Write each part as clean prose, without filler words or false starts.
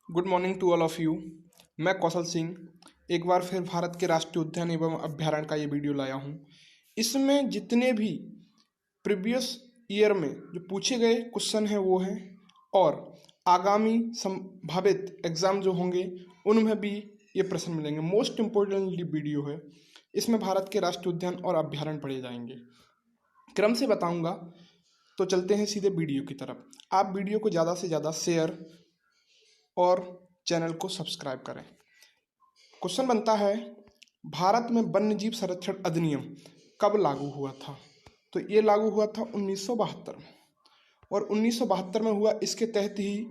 Good morning to all of you. मैं कौशल सिंह एक बार फिर भारत के राष्ट्रीय उद्यान एवं अभ्यारण्य का ये वीडियो लाया हूँ। इसमें जितने भी प्रीवियस ईयर में जो पूछे गए क्वेश्चन हैं वो हैं, और आगामी संभावित एग्ज़ाम जो होंगे उनमें भी ये प्रश्न मिलेंगे। मोस्ट इम्पोर्टेंटली वीडियो है, इसमें भारत के राष्ट्रीय उद्यान और अभ्यारण्य पढ़े जाएंगे। क्रम से बताऊंगा, तो चलते हैं सीधे वीडियो की तरफ। आप वीडियो को ज़्यादा से ज़्यादा शेयर और चैनल को सब्सक्राइब करें। क्वेश्चन बनता है, भारत में वन्यजीव संरक्षण अधिनियम कब लागू हुआ था? तो ये लागू हुआ था 1972 में, और 1972 में हुआ। इसके तहत ही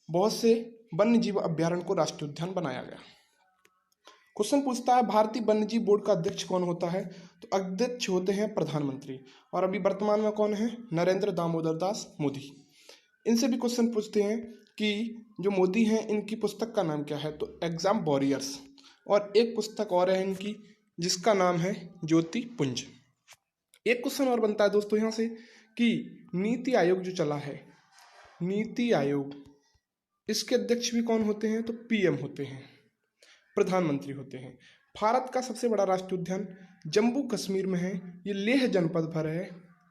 बहुत से वन्यजीव अभ्यारण्य को राष्ट्रीय उद्यान बनाया गया। क्वेश्चन पूछता है, भारतीय वन्यजीव बोर्ड का अध्यक्ष कौन होता है? तो अध्यक्ष होते हैं प्रधानमंत्री, और अभी वर्तमान में कौन है? नरेंद्र दामोदर दास मोदी। इनसे भी क्वेश्चन पूछते हैं कि जो मोदी हैं इनकी पुस्तक का नाम क्या है? तो एग्जाम वॉरियर्स। और एक पुस्तक और है इनकी जिसका नाम है ज्योति पुंज। एक क्वेश्चन और बनता है दोस्तों यहाँ से कि नीति आयोग जो चला है, नीति आयोग, इसके अध्यक्ष भी कौन होते हैं? तो पीएम होते हैं, प्रधानमंत्री होते हैं। भारत का सबसे बड़ा राष्ट्रीय उद्यान जम्मू कश्मीर में है। ये लेह जनपद पर है।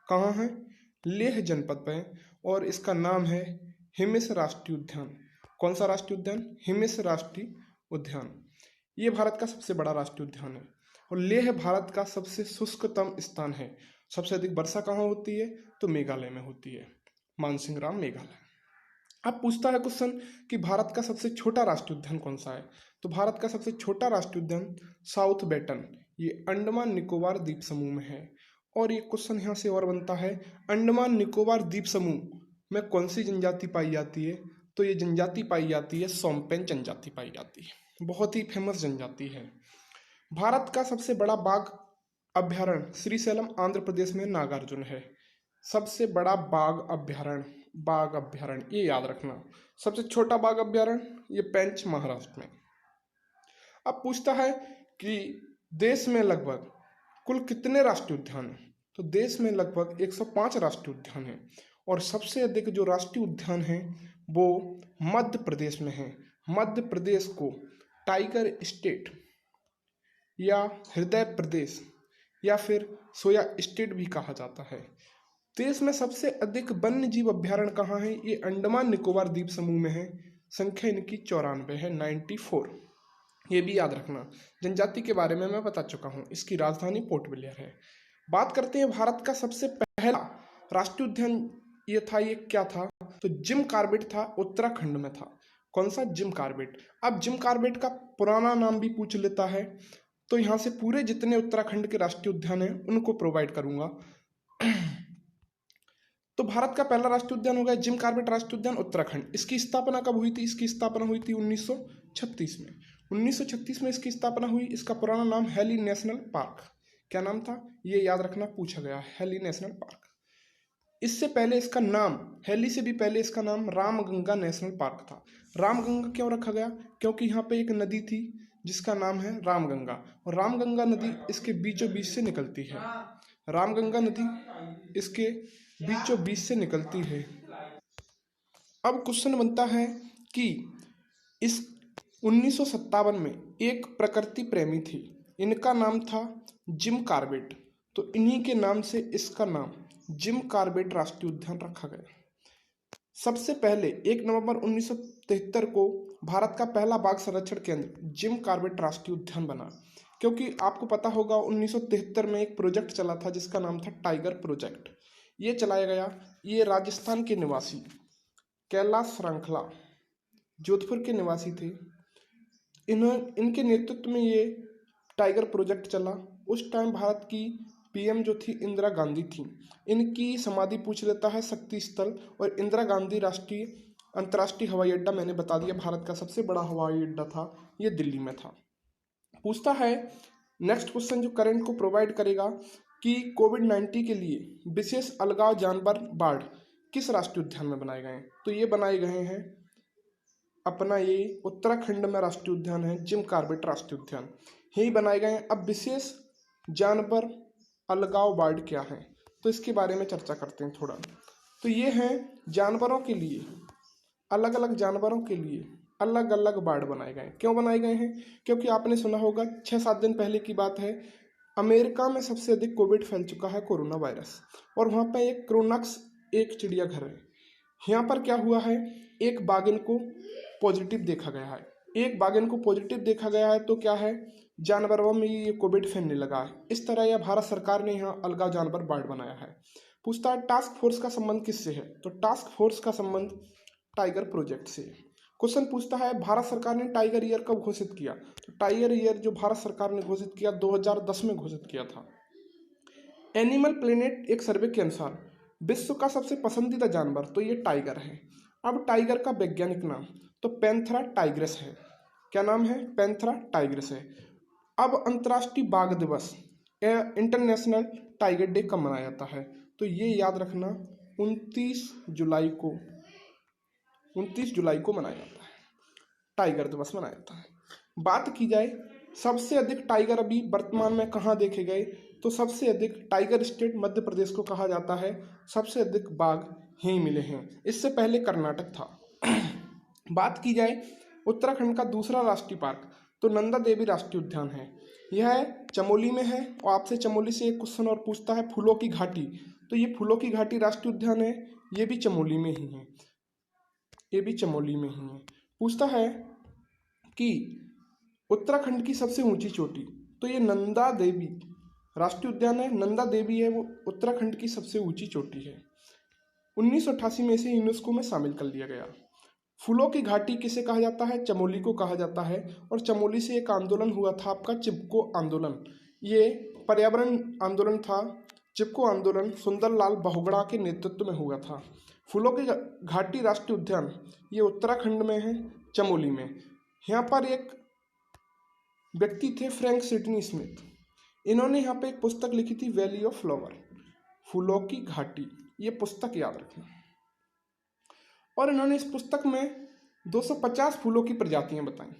कहाँ है? लेह जनपद पर है, और इसका नाम है हिमिस राष्ट्रीय उद्यान। कौन सा राष्ट्रीय उद्यान? हिमिस राष्ट्रीय उद्यान। ये भारत का सबसे बड़ा राष्ट्रीय उद्यान है, और लेह भारत का सबसे शुष्कतम स्थान है। सबसे अधिक वर्षा कहाँ होती है? तो मेघालय में होती है, मानसिंह राम मेघालय। अब पूछता है क्वेश्चन कि भारत का सबसे छोटा राष्ट्रीय उद्यान कौन सा है? तो भारत का सबसे छोटा राष्ट्रीय उद्यान साउथ बेटन, ये अंडमान निकोबार द्वीप समूह में है। और ये क्वेश्चन यहाँ से और बनता है, अंडमान निकोबार द्वीप समूह में कौन सी जनजाति पाई जाती है? तो ये जनजाति पाई जाती है, सोम्पेन जनजाति पाई जाती है। बहुत ही फेमस जनजाति है। भारत का सबसे बड़ा बाघ अभ्यारण्य श्रीशैलम आंध्र प्रदेश में नागार्जुन है। सबसे बड़ा बाघ अभ्यारण्य ये याद रखना। सबसे छोटा बाघ अभ्यारण्य ये पेंच महाराष्ट्र में। अब पूछता है कि देश में लगभग कुल कितने राष्ट्रीय उद्यान हैं? तो देश में लगभग 105 राष्ट्रीय उद्यान हैं, और सबसे अधिक जो राष्ट्रीय उद्यान हैं वो मध्य प्रदेश में है। मध्य प्रदेश को टाइगर स्टेट या हृदय प्रदेश या फिर सोया स्टेट भी कहा जाता है। देश में सबसे अधिक वन्य जीव अभ्यारण्य कहाँ है? ये अंडमान निकोबार द्वीप समूह में है। संख्या इनकी 94 है, 94। ये भी याद रखना। जनजाति के बारे में मैं बता चुका हूँ। इसकी राजधानी पोर्ट ब्लेयर है। बात करते हैं भारत का सबसे पहला राष्ट्रीय उद्यान ये था, ये क्या था? तो जिम कॉर्बेट था, उत्तराखंड में था। कौन सा? Jim Corbett. अब जिम कॉर्बेट का पुराना नाम भी पूछ लेता है, तो यहाँ से पूरे जितने उत्तराखंड के राष्ट्रीय उद्यान हैं उनको प्रोवाइड करूंगा। तो भारत का पहला राष्ट्रीय उद्यान हो गया जिम कॉर्बेट राष्ट्रीय उद्यान, उत्तराखंड। इसकी स्थापना कब हुई थी? इसकी स्थापना हुई थी 1936 में। 1936 में इसकी स्थापना हुई। इसका पुराना नाम हेली नेशनल पार्क। क्या नाम था? ये याद रखना, पूछा गया, हेली नेशनल पार्क। इससे पहले इसका नाम, हेली से भी पहले इसका नाम रामगंगा नेशनल पार्क था। रामगंगा क्यों रखा गया? क्योंकि यहाँ पे एक नदी थी जिसका नाम है रामगंगा, और रामगंगा नदी इसके बीचों बीच से निकलती है। रामगंगा नदी इसके बीचों बीच से निकलती है। अब क्वेश्चन बनता है कि इस 1957 में एक प्रकृति प्रेमी थी, इनका नाम था जिम कॉर्बेट। तो इन्हीं के नाम से इसका नाम जिम कॉर्बेट राष्ट्रीय उद्यान रखा गया। सबसे पहले 1 नवंबर 1973 को भारत का पहला बाघ संरक्षण केंद्र जिम कॉर्बेट राष्ट्रीय उद्यान बना। क्योंकि आपको पता होगा 1973 में एक प्रोजेक्ट चला था जिसका नाम था टाइगर प्रोजेक्ट। ये चलाया गया। ये राजस्थान के निवासी कैलाश श्रृंखला जोधपुर के निवासी थे। इनके नेतृत्व में ये टाइगर प्रोजेक्ट चला। उस टाइम भारत की पीएम जो थी इंदिरा गांधी थी। इनकी समाधि पूछ लेता है शक्ति स्थल, और इंदिरा गांधी राष्ट्रीय अंतर्राष्ट्रीय हवाई अड्डा मैंने बता दिया, भारत का सबसे बड़ा हवाई अड्डा था, ये दिल्ली में था। पूछता है नेक्स्ट क्वेश्चन जो करंट को प्रोवाइड करेगा कि कोविड-19 के लिए विशेष अलगाव जानवर वार्ड किस राष्ट्रीय उद्यान में बनाए गए हैं? तो ये बनाए गए हैं अपना ये उत्तराखंड में राष्ट्रीय उद्यान है जिम कॉर्बेट राष्ट्रीय उद्यान, यही बनाए गए हैं। अब विशेष जानवर अलगाव वार्ड क्या है? तो इसके बारे में चर्चा करते हैं थोड़ा। तो ये हैं जानवरों के लिए, अलग अलग जानवरों के लिए अलग अलग वार्ड बनाए गए। क्यों बनाए गए हैं? क्योंकि आपने सुना होगा 6-7 दिन पहले की बात है, अमेरिका में सबसे अधिक कोविड फैल चुका है, कोरोना वायरस, और वहाँ पे एक क्रोनक्स एक चिड़ियाघर है। यहाँ पर क्या हुआ है, एक बाघिन को पॉजिटिव देखा गया है। एक बाघिन को पॉजिटिव देखा गया है तो क्या है, जानवरों में ये कोविड फैलने लगा है। इस तरह यह भारत सरकार ने यहाँ अलग जानवर वार्ड बनाया है। पूछता है टास्क फोर्स का संबंध किससे है? तो टास्क फोर्स का संबंध टाइगर प्रोजेक्ट से। क्वेश्चन पूछता है भारत सरकार ने टाइगर ईयर कब घोषित किया? तो टाइगर ईयर जो भारत सरकार ने घोषित किया 2010 में घोषित किया था। एनिमल प्लेनेट एक सर्वे के अनुसार विश्व का सबसे पसंदीदा जानवर, तो ये टाइगर है। अब टाइगर का वैज्ञानिक नाम तो पैंथेरा टाइग्रिस है। क्या नाम है? पैंथेरा टाइग्रिस है। अब अंतर्राष्ट्रीय बाघ दिवस इंटरनेशनल टाइगर डे कब मनाया जाता है? तो ये याद रखना 29 जुलाई को 29 जुलाई को मनाया जाता है, टाइगर दिवस मनाया जाता है। बात की जाए सबसे अधिक टाइगर अभी वर्तमान में कहाँ देखे गए, तो सबसे अधिक टाइगर स्टेट मध्य प्रदेश को कहा जाता है। सबसे अधिक बाघ यहीं मिले हैं, इससे पहले कर्नाटक था। बात की जाए उत्तराखंड का दूसरा राष्ट्रीय पार्क, तो नंदा देवी राष्ट्रीय उद्यान है। यह चमोली में है, और आपसे चमोली से एक क्वेश्चन और पूछता है फूलों की घाटी, तो ये फूलों की घाटी राष्ट्रीय उद्यान है, ये भी चमोली में ही है, ये भी चमोली में ही है। पूछता है कि उत्तराखंड की सबसे ऊंची चोटी, तो ये नंदा देवी राष्ट्रीय उद्यान है, नंदा देवी है वो उत्तराखंड की सबसे ऊंची चोटी है। 1988 में इसे यूनेस्को में शामिल कर लिया गया। फूलों की घाटी किसे कहा जाता है? चमोली को कहा जाता है। और चमोली से एक आंदोलन हुआ था आपका चिपको आंदोलन, ये पर्यावरण आंदोलन था। चिपको आंदोलन सुंदरलाल बहुगुणा के नेतृत्व में हुआ था। फूलों की घाटी राष्ट्रीय उद्यान ये उत्तराखंड में है, चमोली में। यहाँ पर एक व्यक्ति थे फ्रैंक सिडनी स्मिथ, इन्होंने यहाँ पे एक पुस्तक लिखी थी वैली ऑफ फ्लावर, फूलों की घाटी, ये पुस्तक याद रखना। और इन्होंने इस पुस्तक में 250 फूलों की प्रजातियां बताई।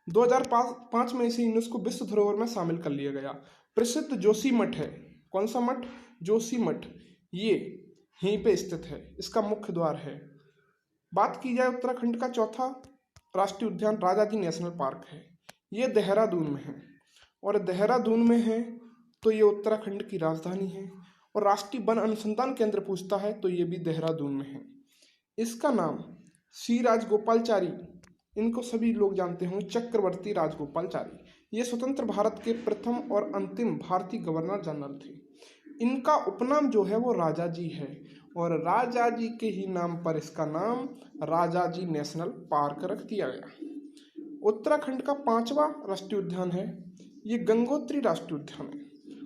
2005 में इसे यूनेस्को विश्व धरोहर में शामिल कर लिया गया। प्रसिद्ध जोशी मठ है, कौन सा मठ? जोशी मठ, ये यहीं पे स्थित है, इसका मुख्य द्वार है। बात की जाए उत्तराखंड का चौथा राष्ट्रीय उद्यान राजाजी नेशनल पार्क है, ये देहरादून में है। और देहरादून में है तो ये उत्तराखंड की राजधानी है। और राष्ट्रीय वन अनुसंधान केंद्र पूछता है तो ये भी देहरादून में है। इसका नाम श्री राजगोपालचारी, इनको सभी लोग जानते होंगे, चक्रवर्ती राजगोपालचारी। ये स्वतंत्र भारत के प्रथम और अंतिम भारतीय गवर्नर जनरल थे। इनका उपनाम जो है वो राजा जी है, और राजा जी के ही नाम पर इसका नाम राजा जी नेशनल पार्क रख दिया गया। उत्तराखंड का 5वां राष्ट्रीय उद्यान है, ये गंगोत्री राष्ट्रीय उद्यान है।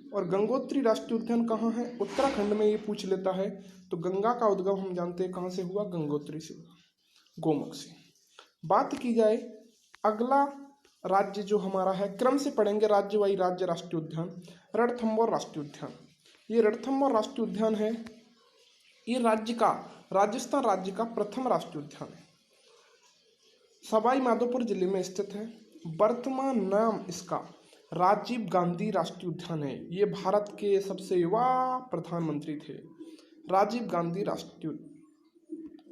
और गंगोत्री राष्ट्रीय उद्यान कहाँ है? उत्तराखंड में, ये पूछ लेता है। तो गंगा का उद्गम हम जानते हैं कहाँ से हुआ, गंगोत्री से, गोमुख से। बात की जाए अगला राज्य जो हमारा है, क्रम से पढ़ेंगे राज्य वाई राज्य राष्ट्रीय उद्यान, रणथंभौर राष्ट्रीय उद्यान। ये रणथंभौर राष्ट्रीय उद्यान है, ये राजस्थान राज्य का प्रथम राष्ट्रीय उद्यान है, सवाई माधोपुर जिले में स्थित है। वर्तमान नाम इसका राजीव गांधी राष्ट्रीय उद्यान है। ये भारत के सबसे युवा प्रधानमंत्री थे, राजीव गांधी राष्ट्रीय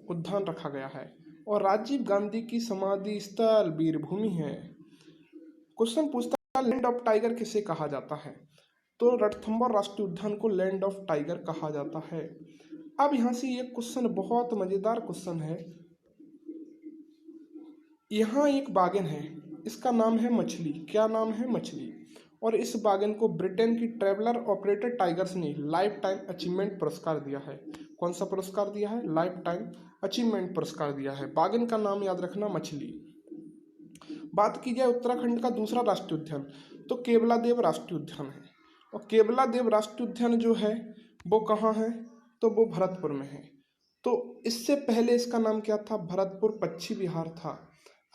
उद्यान रखा गया है। और राजीव गांधी की समाधि स्थल वीरभूमि है। क्वेश्चन पूछता है लैंड ऑफ टाइगर किसे कहा जाता है? तो रणथंभौर राष्ट्रीय उद्यान को लैंड ऑफ टाइगर कहा जाता है। अब यहाँ से ये क्वेश्चन बहुत मजेदार क्वेश्चन है। यहाँ एक बाघिन है, इसका नाम है मछली। क्या नाम है? मछली। और इस बाघिन को ब्रिटेन की ट्रैवलर ऑपरेटर टाइगर्स ने लाइफ टाइम अचीवमेंट पुरस्कार दिया है। कौन सा पुरस्कार दिया है? लाइफ टाइम अचीवमेंट पुरस्कार दिया है। बाघिन का नाम याद रखना, मछली। बात की जाए उत्तराखंड का दूसरा राष्ट्रीय उद्यान, तो केवलादेव राष्ट्रीय उद्यान है। और केवलादेव राष्ट्रीय उद्यान जो है वो कहाँ है? तो वो भरतपुर में है। तो इससे पहले इसका नाम क्या था? भरतपुर पक्षी विहार था।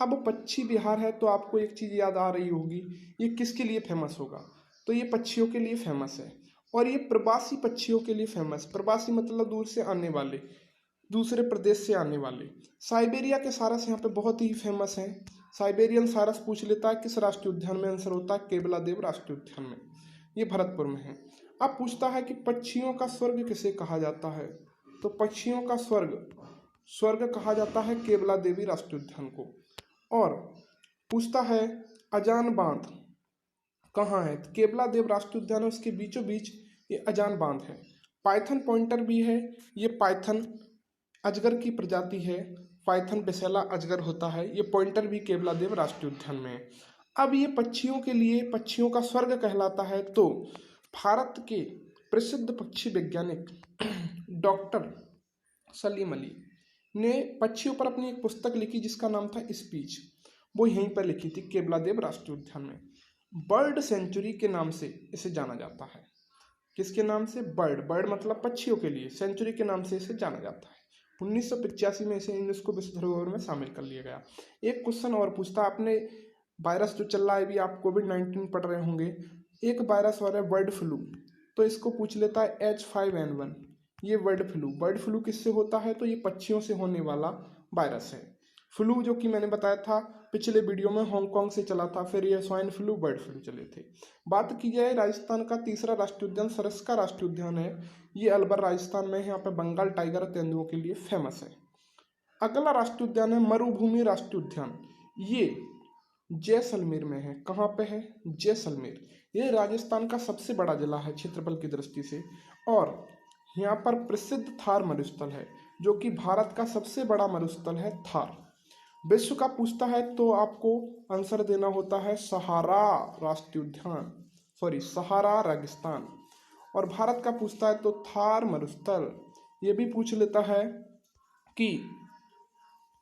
अब पक्षी विहार है तो आपको एक चीज़ याद आ रही होगी, ये किसके लिए फेमस होगा? तो ये पक्षियों के लिए फेमस है, और ये प्रवासी पक्षियों के लिए फेमस। प्रवासी मतलब दूर से आने वाले, दूसरे प्रदेश से आने वाले। साइबेरिया के सारस यहाँ पे बहुत ही फेमस हैं। साइबेरियन सारस पूछ लेता है किस राष्ट्रीय उद्यान में? आंसर होता है केवलादेव राष्ट्रीय उद्यान में, ये भरतपुर में है। अब पूछता है कि पक्षियों का स्वर्ग किसे कहा जाता है? तो पक्षियों का स्वर्ग कहा जाता है केवलादेवी राष्ट्रीय उद्यान को। और पूछता है अजान बांध कहाँ है, तो केवला देव राष्ट्रीय उद्यान है, उसके बीचों बीच ये अजान बांध है। पाइथन पॉइंटर भी है, ये पाइथन अजगर की प्रजाति है, पाइथन बेसेला अजगर होता है, ये पॉइंटर भी केवला देव राष्ट्रीय उद्यान में है। अब ये पक्षियों के लिए पक्षियों का स्वर्ग कहलाता है। तो भारत के प्रसिद्ध पक्षी वैज्ञानिक डॉक्टर सलीम अली ने पक्षियों पर अपनी एक पुस्तक लिखी जिसका नाम था स्पीच, वो यहीं पर लिखी थी केवला देव राष्ट्रीय उद्यान में। बर्ड सेंचुरी के नाम से इसे जाना जाता है। किसके नाम से? बर्ड, बर्ड मतलब पक्षियों के लिए, सेंचुरी के नाम से इसे जाना जाता है। 1985 में इसे यूनेस्को विश्व धरोहर में शामिल कर लिया गया। एक क्वेश्चन और पूछता, आपने वायरस जो चल रहा है, अभी आप कोविड-19 पढ़ रहे होंगे, एक वायरस और है बर्ड फ्लू, तो इसको पूछ लेता है H5N1, ये बर्ड फ्लू किससे होता है? तो ये पक्षियों से होने वाला वायरस है। फ्लू जो कि मैंने बताया था पिछले वीडियो में, हांगकांग से चला था, फिर ये स्वाइन फ्लू, बर्ड फ्लू चले थे। बात की जाए राजस्थान का तीसरा राष्ट्रीय उद्यान सरस्का राष्ट्रीय उद्यान है, ये अलवर राजस्थान में है, यहाँ पे बंगाल टाइगर तेंदुओं के लिए फेमस है। अगला राष्ट्रीय उद्यान है मरुभूमि राष्ट्रीय उद्यान, ये जैसलमेर में है। कहाँ पे है? जैसलमेर। ये राजस्थान का सबसे बड़ा जिला है क्षेत्रफल की दृष्टि से, और यहाँ पर प्रसिद्ध थार मरुस्थल है, जो कि भारत का सबसे बड़ा मरुस्थल है थार। विश्व का पूछता है तो आपको आंसर देना होता है सहारा राष्ट्रीय उद्यान, सहारा रेगिस्तान। और भारत का पूछता है तो थार मरुस्थल। ये भी पूछ लेता है कि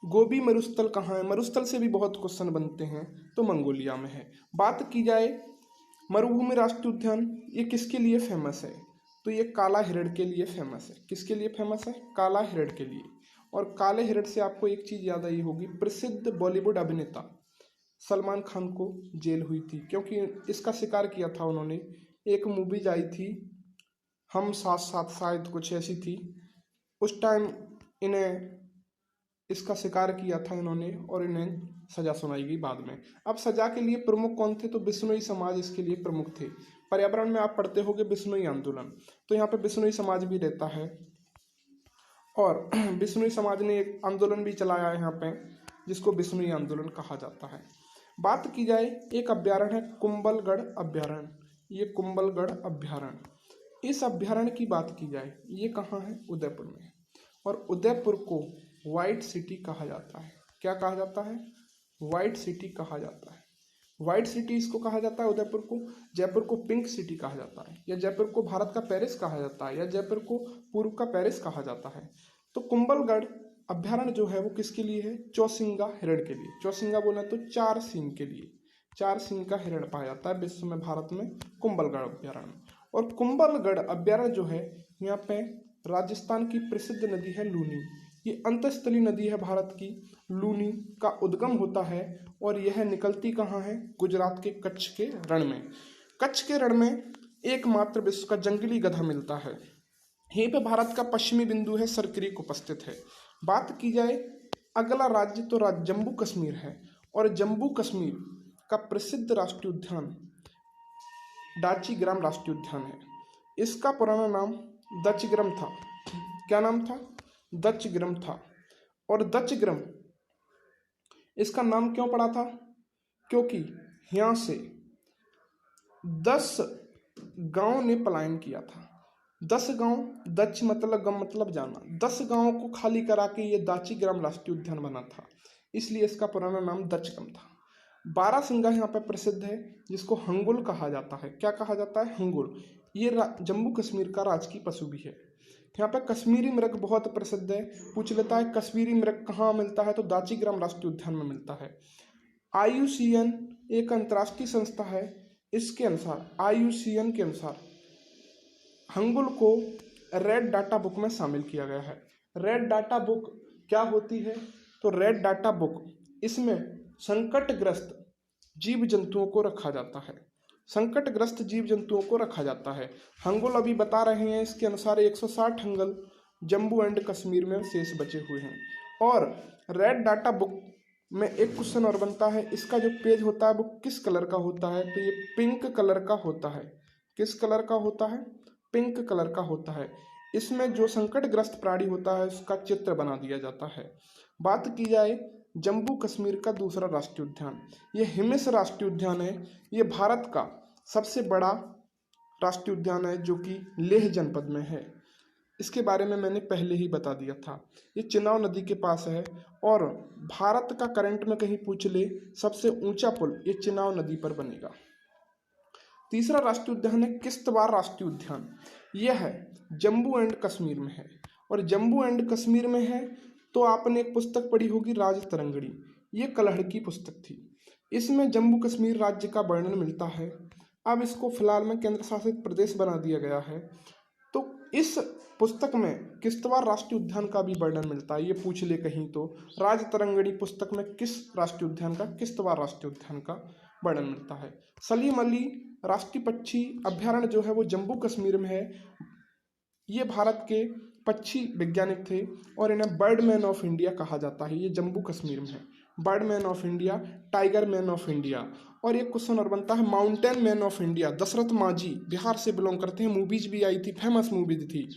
गोबी मरुस्थल कहाँ है, मरुस्थल से भी बहुत क्वेश्चन बनते हैं, तो मंगोलिया में है। बात की जाए मरुभूमि राष्ट्रीय उद्यान, ये किसके लिए फेमस है? तो ये काला हिरण के लिए फेमस है। किसके लिए फेमस है? काला हिरण के लिए। और काले हिरण से आपको एक चीज़ याद आई होगी, प्रसिद्ध बॉलीवुड अभिनेता सलमान खान को जेल हुई थी क्योंकि इसका शिकार किया था उन्होंने। एक मूवीज आई थी हम साथ साथ, शायद कुछ ऐसी थी, उस टाइम इन्हें इसका शिकार किया था इन्होंने और इन्हें सजा सुनाई गई बाद में। अब सजा के लिए प्रमुख कौन थे? तो बिश्नोई समाज इसके लिए प्रमुख थे। पर्यावरण में आप पढ़ते होंगे बिश्नोई आंदोलन, तो यहाँ पे बिश्नोई समाज भी रहता है, और बिश्नोई समाज ने एक आंदोलन भी चलाया है यहाँ पे, जिसको बिश्नोई आंदोलन कहा जाता है। बात की जाए एक अभ्यारण्य है कुंभलगढ़ अभ्यारण्य, ये कुंभलगढ़ अभ्यारण्य। इस अभ्यारण्य की बात की जाए, ये कहाँ है? उदयपुर में। और उदयपुर को व्हाइट सिटी कहा जाता है। क्या कहा जाता है? व्हाइट सिटी कहा जाता है। व्हाइट सिटी इसको कहा जाता है उदयपुर को। जयपुर को पिंक सिटी कहा जाता है, या जयपुर को भारत का पेरिस कहा जाता है, या जयपुर को पूर्व का पेरिस कहा जाता है। तो कुंभलगढ़ अभ्यारण्य जो है वो किसके लिए है? चौसिंगा हिरण के लिए। चौसिंगा बोला तो चार सींग के लिए, चार सींग का हिरण पाया जाता है विश्व में, भारत में कुंभलगढ़ अभ्यारण्य। और कुंभलगढ़ अभ्यारण्य जो है, यहाँ पे राजस्थान की प्रसिद्ध नदी है लूनी, ये अंतस्थलीय नदी है भारत की। लूनी का उद्गम होता है और यह निकलती कहाँ है? गुजरात के कच्छ के रण में। कच्छ के रण में एकमात्र विश्व का जंगली गधा मिलता है। यहीं पे भारत का पश्चिमी बिंदु है, सरक्रीक उपस्थित है। बात की जाए अगला राज्य, तो राज्य जम्मू कश्मीर है, और जम्मू कश्मीर का प्रसिद्ध राष्ट्रीय उद्यान डाचीग्राम राष्ट्रीय उद्यान है। इसका पुराना नाम दचग्राम था। क्या नाम था? दचग्राम था। और दचग्राम इसका नाम क्यों पड़ा था? क्योंकि यहाँ से 10 गांव ने पलायन किया था। 10 गांव, दच मतलब गम मतलब जाना, 10 गांवों को खाली करा के ये दाचीग्राम राष्ट्रीय उद्यान बना था, इसलिए इसका पुराना नाम दचग्राम था। बारहसिंगा यहाँ पर प्रसिद्ध है, जिसको हंगुल कहा जाता है। क्या कहा जाता है? हंगुल। ये जम्मू कश्मीर का राजकीय पशु भी है। यहाँ पर कश्मीरी मृग बहुत प्रसिद्ध है। पूछ लेता है कश्मीरी मृग कहाँ मिलता है? तो दाचीग्राम राष्ट्रीय उद्यान में मिलता है। IUCN एक अंतर्राष्ट्रीय संस्था है, इसके अनुसार, IUCN के अनुसार हंगुल को रेड डाटा बुक में शामिल किया गया है। रेड डाटा बुक क्या होती है? तो रेड डाटा बुक, इसमें संकटग्रस्त जीव जंतुओं को रखा जाता है, संकटग्रस्त जीव जंतुओं को रखा जाता है। हंगुल अभी बता रहे हैं, इसके अनुसार 160 हंगल जम्मू एंड कश्मीर में शेष बचे हुए हैं। और रेड डाटा बुक में एक क्वेश्चन और बनता है, इसका जो पेज होता है वो किस कलर का होता है? तो ये पिंक कलर का होता है। किस कलर का होता है? पिंक कलर का होता है। इसमें जो संकटग्रस्त प्राणी होता है उसका चित्र बना दिया जाता है। बात की जाए जम्मू कश्मीर का दूसरा राष्ट्रीय उद्यान। ये हिमिस राष्ट्रीय उद्यान है। ये भारत का सबसे बड़ा राष्ट्रीय उद्यान है जो कि लेह जनपद में है। इसके बारे में मैंने पहले ही बता दिया था। ये चिनाब नदी के पास है और भारत का करंट में कहीं पूछ ले सबसे ऊंचा पुल ये चिनाब नदी पर बनेगा। तीसरा राष्ट्रीय उद्यान है किश्तवाड़ राष्ट्रीय उद्यान। यह है जम्मू एंड कश्मीर में है। और जम्मू एंड कश्मीर में है तो आपने एक पुस्तक पढ़ी होगी राज तरंगिणी। ये कलहड़ की पुस्तक थी। इसमें जम्मू कश्मीर राज्य का वर्णन मिलता है। अब इसको फिलहाल में केंद्र शासित प्रदेश बना दिया गया है। तो इस पुस्तक में किश्तवाड़ राष्ट्रीय उद्यान का भी वर्णन मिलता है। ये पूछ ले कहीं तो राज तरंगिणी पुस्तक में किस राष्ट्रीय उद्यान का, किश्तवाड़ राष्ट्रीय उद्यान का वर्णन मिलता है। सलीम अली राष्ट्रीय पक्षी अभ्यारण्य जो है वो जम्मू कश्मीर में है। ये भारत के पक्षी वैज्ञानिक थे और इन्हें बर्ड मैन ऑफ इंडिया कहा जाता है। ये जम्मू कश्मीर में है। Bird man of India, tiger man of India. और एक क्वेश्चन और बनता है mountain man of India. Dashrath Manjhi Bihar से बिलोंग करते हैं। मूवीज भी आई थी, फेमस मूवीज थी।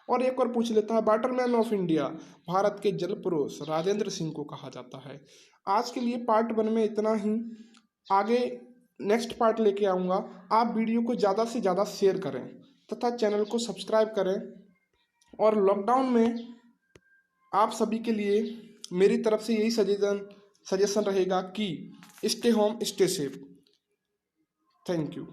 और एक और पूछ लेता है water man of India. Bharat के जल पुरुष राजेंद्र सिंह को कहा जाता है। आज के लिए पार्ट 1 में इतना ही। आगे नेक्स्ट पार्ट लेके आऊँगा। आप वीडियो को ज़्यादा से ज़्यादा शेयर करें तथा चैनल को सब्सक्राइब करें। और लॉकडाउन में आप सभी के लिए मेरी तरफ से यही सजेशन रहेगा कि stay home, stay safe. Thank you.